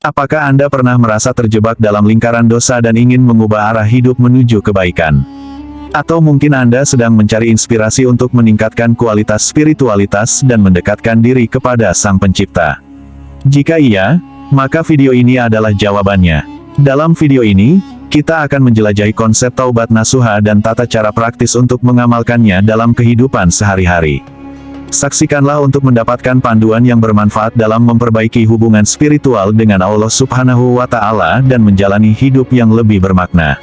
Apakah Anda pernah merasa terjebak dalam lingkaran dosa dan ingin mengubah arah hidup menuju kebaikan? Atau mungkin Anda sedang mencari inspirasi untuk meningkatkan kualitas spiritualitas dan mendekatkan diri kepada Sang Pencipta? Jika iya, maka video ini adalah jawabannya. Dalam video ini, kita akan menjelajahi konsep taubat nasuha dan tata cara praktis untuk mengamalkannya dalam kehidupan sehari-hari. Saksikanlah untuk mendapatkan panduan yang bermanfaat dalam memperbaiki hubungan spiritual dengan Allah Subhanahu wa Ta'ala dan menjalani hidup yang lebih bermakna.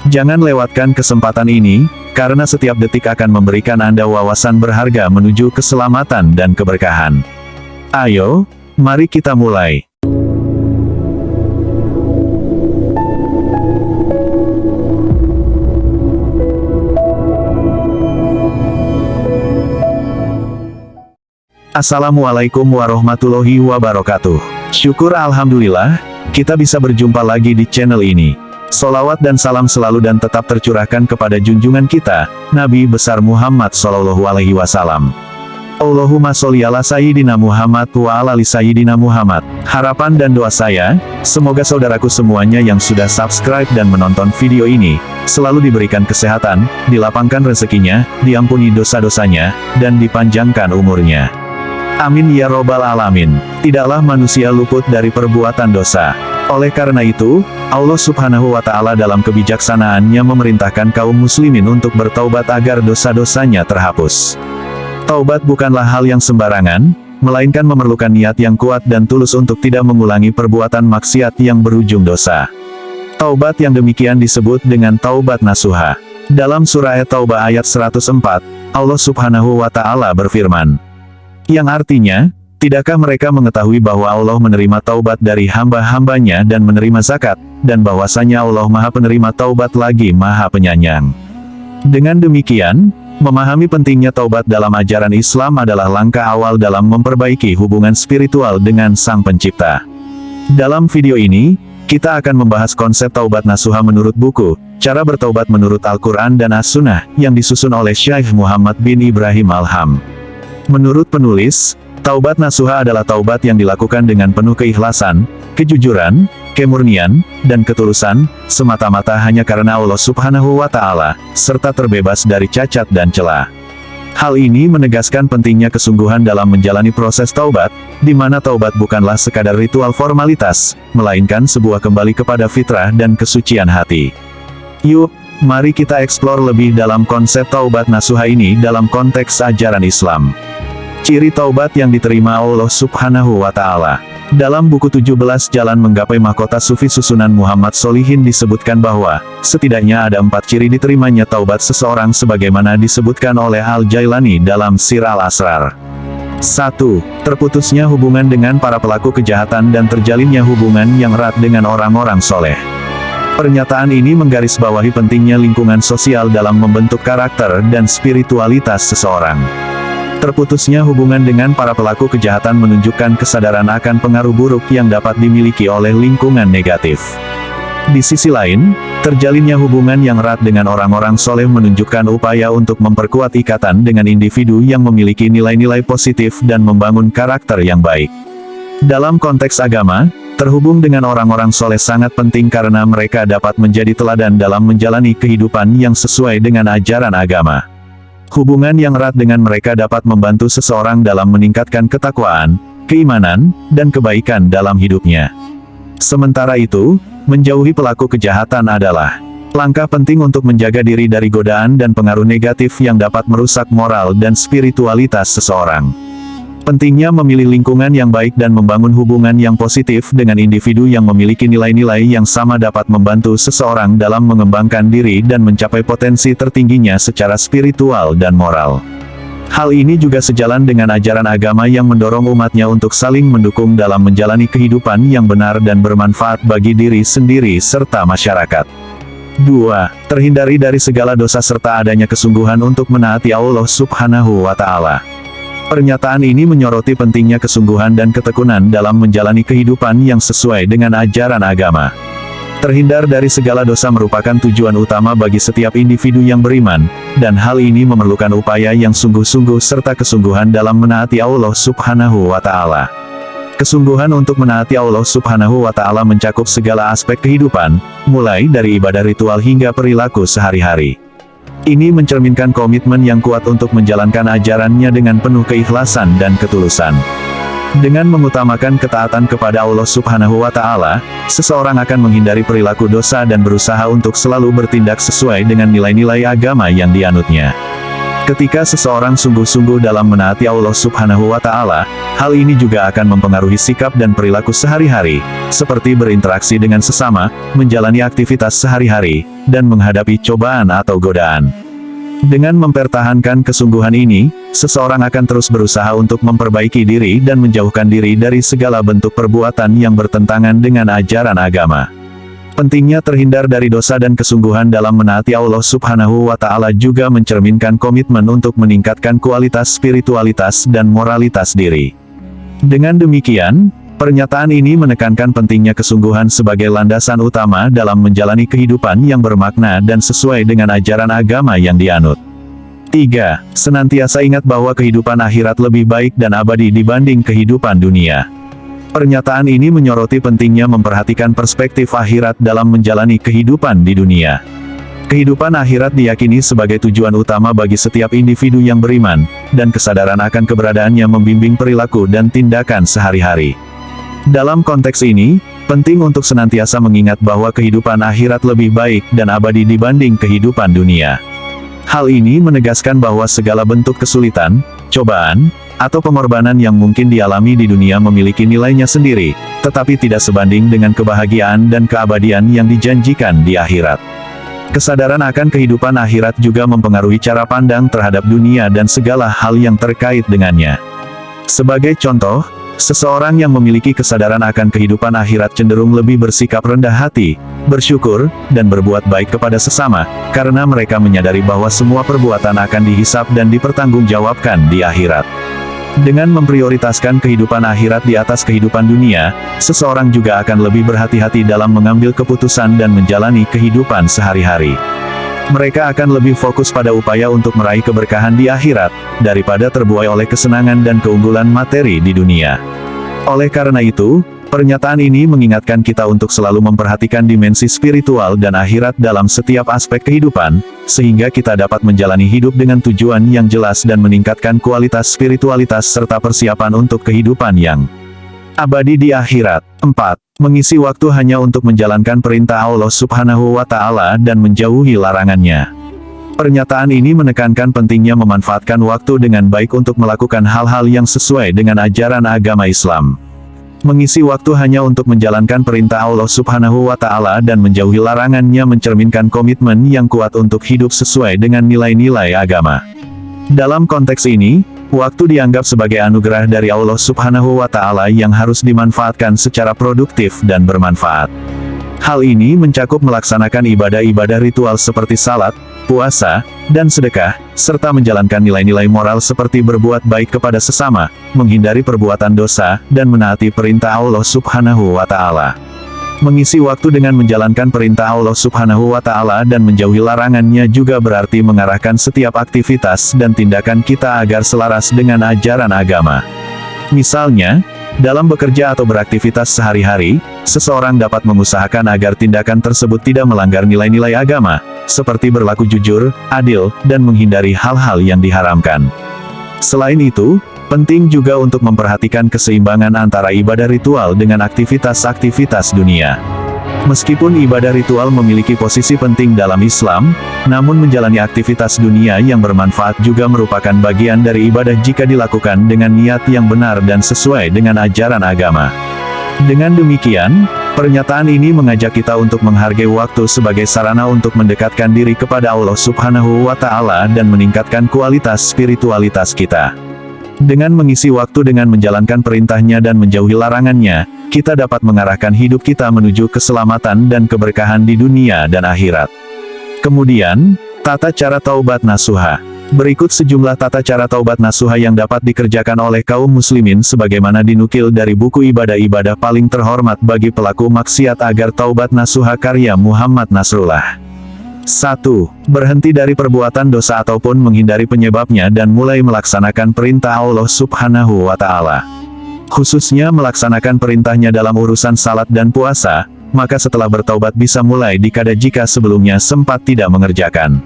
Jangan lewatkan kesempatan ini, karena setiap detik akan memberikan Anda wawasan berharga menuju keselamatan dan keberkahan. Ayo, mari kita mulai. Assalamualaikum warahmatullahi wabarakatuh. Syukur alhamdulillah, kita bisa berjumpa lagi di channel ini. Sholawat dan salam selalu dan tetap tercurahkan kepada junjungan kita, Nabi besar Muhammad Sallallahu Alaihi Wasallam. Allahumma sholli ala Sayyidina Muhammad wa ala ali Sayyidina Muhammad. Harapan dan doa saya, semoga saudaraku semuanya yang sudah subscribe dan menonton video ini, selalu diberikan kesehatan, dilapangkan rezekinya, diampuni dosa-dosanya, dan dipanjangkan umurnya. Amin ya robbal alamin. Tidaklah manusia luput dari perbuatan dosa. Oleh karena itu, Allah Subhanahu wa Ta'ala dalam kebijaksanaannya memerintahkan kaum muslimin untuk bertaubat agar dosa-dosanya terhapus. Taubat bukanlah hal yang sembarangan, melainkan memerlukan niat yang kuat dan tulus untuk tidak mengulangi perbuatan maksiat yang berujung dosa. Taubat yang demikian disebut dengan taubat nasuha. Dalam surah At-Taubah ayat 104, Allah Subhanahu wa Ta'ala berfirman, yang artinya, tidakkah mereka mengetahui bahwa Allah menerima taubat dari hamba-hambanya dan menerima zakat, dan bahwasanya Allah Maha Penerima Taubat lagi Maha Penyayang. Dengan demikian, memahami pentingnya taubat dalam ajaran Islam adalah langkah awal dalam memperbaiki hubungan spiritual dengan Sang Pencipta. Dalam video ini, kita akan membahas konsep taubat nasuha menurut buku, Cara Bertaubat Menurut Al-Quran dan As-Sunnah, yang disusun oleh Syekh Muhammad bin Ibrahim Alham. Menurut penulis, taubat nasuha adalah taubat yang dilakukan dengan penuh keikhlasan, kejujuran, kemurnian, dan ketulusan, semata-mata hanya karena Allah Subhanahu wa Ta'ala, serta terbebas dari cacat dan celah. Hal ini menegaskan pentingnya kesungguhan dalam menjalani proses taubat, di mana taubat bukanlah sekadar ritual formalitas, melainkan sebuah kembali kepada fitrah dan kesucian hati. Yuk, mari kita eksplor lebih dalam konsep taubat nasuha ini dalam konteks ajaran Islam. Ciri taubat yang diterima Allah Subhanahu wa Ta'ala. Dalam buku 17 Jalan Menggapai Mahkota Sufi susunan Muhammad Solihin disebutkan bahwa, setidaknya ada 4 ciri diterimanya taubat seseorang sebagaimana disebutkan oleh Al-Jailani dalam Sir Al-Asrar. 1. Terputusnya hubungan dengan para pelaku kejahatan dan terjalinnya hubungan yang erat dengan orang-orang soleh. Pernyataan ini menggarisbawahi pentingnya lingkungan sosial dalam membentuk karakter dan spiritualitas seseorang. Terputusnya hubungan dengan para pelaku kejahatan menunjukkan kesadaran akan pengaruh buruk yang dapat dimiliki oleh lingkungan negatif. Di sisi lain, terjalinnya hubungan yang erat dengan orang-orang soleh menunjukkan upaya untuk memperkuat ikatan dengan individu yang memiliki nilai-nilai positif dan membangun karakter yang baik. Dalam konteks agama, terhubung dengan orang-orang soleh sangat penting karena mereka dapat menjadi teladan dalam menjalani kehidupan yang sesuai dengan ajaran agama. Hubungan yang erat dengan mereka dapat membantu seseorang dalam meningkatkan ketakwaan, keimanan, dan kebaikan dalam hidupnya. Sementara itu, menjauhi pelaku kejahatan adalah langkah penting untuk menjaga diri dari godaan dan pengaruh negatif yang dapat merusak moral dan spiritualitas seseorang. Pentingnya memilih lingkungan yang baik dan membangun hubungan yang positif dengan individu yang memiliki nilai-nilai yang sama dapat membantu seseorang dalam mengembangkan diri dan mencapai potensi tertingginya secara spiritual dan moral. Hal ini juga sejalan dengan ajaran agama yang mendorong umatnya untuk saling mendukung dalam menjalani kehidupan yang benar dan bermanfaat bagi diri sendiri serta masyarakat. 2. Terhindari dari segala dosa serta adanya kesungguhan untuk menaati Allah Subhanahu wa Ta'ala. Pernyataan ini menyoroti pentingnya kesungguhan dan ketekunan dalam menjalani kehidupan yang sesuai dengan ajaran agama. Terhindar dari segala dosa merupakan tujuan utama bagi setiap individu yang beriman, dan hal ini memerlukan upaya yang sungguh-sungguh serta kesungguhan dalam menaati Allah Subhanahu wa Ta'ala. Kesungguhan untuk menaati Allah Subhanahu wa Ta'ala mencakup segala aspek kehidupan, mulai dari ibadah ritual hingga perilaku sehari-hari. Ini mencerminkan komitmen yang kuat untuk menjalankan ajarannya dengan penuh keikhlasan dan ketulusan. Dengan mengutamakan ketaatan kepada Allah Subhanahu wa Ta'ala, seseorang akan menghindari perilaku dosa dan berusaha untuk selalu bertindak sesuai dengan nilai-nilai agama yang dianutnya. Ketika seseorang sungguh-sungguh dalam menaati Allah Subhanahu wa Ta'ala, hal ini juga akan mempengaruhi sikap dan perilaku sehari-hari, seperti berinteraksi dengan sesama, menjalani aktivitas sehari-hari, dan menghadapi cobaan atau godaan. Dengan mempertahankan kesungguhan ini, seseorang akan terus berusaha untuk memperbaiki diri dan menjauhkan diri dari segala bentuk perbuatan yang bertentangan dengan ajaran agama. Pentingnya terhindar dari dosa dan kesungguhan dalam menaati Allah Subhanahu wa Ta'ala juga mencerminkan komitmen untuk meningkatkan kualitas spiritualitas dan moralitas diri. Dengan demikian, pernyataan ini menekankan pentingnya kesungguhan sebagai landasan utama dalam menjalani kehidupan yang bermakna dan sesuai dengan ajaran agama yang dianut. 3. Senantiasa ingat bahwa kehidupan akhirat lebih baik dan abadi dibanding kehidupan dunia. Pernyataan ini menyoroti pentingnya memperhatikan perspektif akhirat dalam menjalani kehidupan di dunia. Kehidupan akhirat diyakini sebagai tujuan utama bagi setiap individu yang beriman, dan kesadaran akan keberadaannya membimbing perilaku dan tindakan sehari-hari. Dalam konteks ini, penting untuk senantiasa mengingat bahwa kehidupan akhirat lebih baik dan abadi dibanding kehidupan dunia. Hal ini menegaskan bahwa segala bentuk kesulitan, cobaan, atau pengorbanan yang mungkin dialami di dunia memiliki nilainya sendiri, tetapi tidak sebanding dengan kebahagiaan dan keabadian yang dijanjikan di akhirat. Kesadaran akan kehidupan akhirat juga mempengaruhi cara pandang terhadap dunia dan segala hal yang terkait dengannya. Sebagai contoh, seseorang yang memiliki kesadaran akan kehidupan akhirat cenderung lebih bersikap rendah hati, bersyukur, dan berbuat baik kepada sesama, karena mereka menyadari bahwa semua perbuatan akan dihisab dan dipertanggungjawabkan di akhirat. Dengan memprioritaskan kehidupan akhirat di atas kehidupan dunia, seseorang juga akan lebih berhati-hati dalam mengambil keputusan dan menjalani kehidupan sehari-hari. Mereka akan lebih fokus pada upaya untuk meraih keberkahan di akhirat, daripada terbuai oleh kesenangan dan keunggulan materi di dunia. Oleh karena itu, pernyataan ini mengingatkan kita untuk selalu memperhatikan dimensi spiritual dan akhirat dalam setiap aspek kehidupan, sehingga kita dapat menjalani hidup dengan tujuan yang jelas dan meningkatkan kualitas spiritualitas serta persiapan untuk kehidupan yang abadi di akhirat. 4. Mengisi waktu hanya untuk menjalankan perintah Allah Subhanahu wa Ta'ala dan menjauhi larangannya. Pernyataan ini menekankan pentingnya memanfaatkan waktu dengan baik untuk melakukan hal-hal yang sesuai dengan ajaran agama Islam. Mengisi waktu hanya untuk menjalankan perintah Allah Subhanahu wa Ta'ala dan menjauhi larangannya mencerminkan komitmen yang kuat untuk hidup sesuai dengan nilai-nilai agama. Dalam konteks ini, waktu dianggap sebagai anugerah dari Allah Subhanahu wa Ta'ala yang harus dimanfaatkan secara produktif dan bermanfaat. Hal ini mencakup melaksanakan ibadah-ibadah ritual seperti salat, puasa, dan sedekah, serta menjalankan nilai-nilai moral seperti berbuat baik kepada sesama, menghindari perbuatan dosa, dan menaati perintah Allah Subhanahu wa Ta'ala. Mengisi waktu dengan menjalankan perintah Allah Subhanahu wa Ta'ala dan menjauhi larangannya juga berarti mengarahkan setiap aktivitas dan tindakan kita agar selaras dengan ajaran agama. Misalnya, dalam bekerja atau beraktivitas sehari-hari, seseorang dapat mengusahakan agar tindakan tersebut tidak melanggar nilai-nilai agama, seperti berlaku jujur, adil, dan menghindari hal-hal yang diharamkan. Selain itu, penting juga untuk memperhatikan keseimbangan antara ibadah ritual dengan aktivitas-aktivitas dunia. Meskipun ibadah ritual memiliki posisi penting dalam Islam, namun menjalani aktivitas dunia yang bermanfaat juga merupakan bagian dari ibadah jika dilakukan dengan niat yang benar dan sesuai dengan ajaran agama. Dengan demikian, pernyataan ini mengajak kita untuk menghargai waktu sebagai sarana untuk mendekatkan diri kepada Allah Subhanahu wa Ta'ala dan meningkatkan kualitas spiritualitas kita. Dengan mengisi waktu dengan menjalankan perintahnya dan menjauhi larangannya, kita dapat mengarahkan hidup kita menuju keselamatan dan keberkahan di dunia dan akhirat. Kemudian, tata cara taubat nasuha. Berikut sejumlah tata cara taubat nasuha yang dapat dikerjakan oleh kaum muslimin sebagaimana dinukil dari buku ibadah-ibadah paling terhormat bagi pelaku maksiat agar taubat nasuha karya Muhammad Nasrullah. 1. Berhenti dari perbuatan dosa ataupun menghindari penyebabnya dan mulai melaksanakan perintah Allah Subhanahu wa Ta'ala. khususnya melaksanakan perintahnya dalam urusan salat dan puasa, maka setelah bertaubat bisa mulai dikada jika sebelumnya sempat tidak mengerjakan.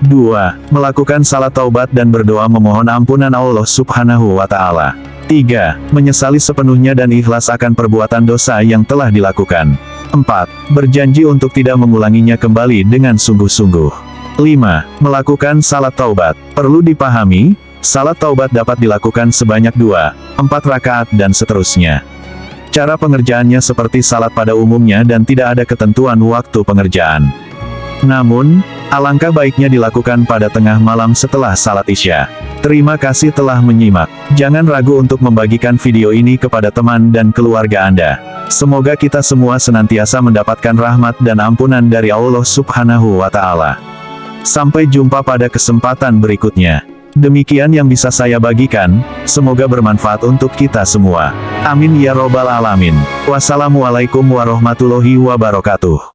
2. Melakukan salat taubat dan berdoa memohon ampunan Allah Subhanahu wa Ta'ala. 3. Menyesali sepenuhnya dan ikhlas akan perbuatan dosa yang telah dilakukan. 4. Berjanji untuk tidak mengulanginya kembali dengan sungguh-sungguh. 5. Melakukan salat taubat. Perlu dipahami, salat taubat dapat dilakukan sebanyak 2, 4 rakaat dan seterusnya. Cara pengerjaannya seperti salat pada umumnya dan tidak ada ketentuan waktu pengerjaan. Namun, alangkah baiknya dilakukan pada tengah malam setelah salat Isya. Terima kasih telah menyimak. Jangan ragu untuk membagikan video ini kepada teman dan keluarga Anda. Semoga kita semua senantiasa mendapatkan rahmat dan ampunan dari Allah Subhanahu wa Ta'ala. Sampai jumpa pada kesempatan berikutnya. Demikian yang bisa saya bagikan, semoga bermanfaat untuk kita semua. Amin ya robbal alamin. Wassalamualaikum warahmatullahi wabarakatuh.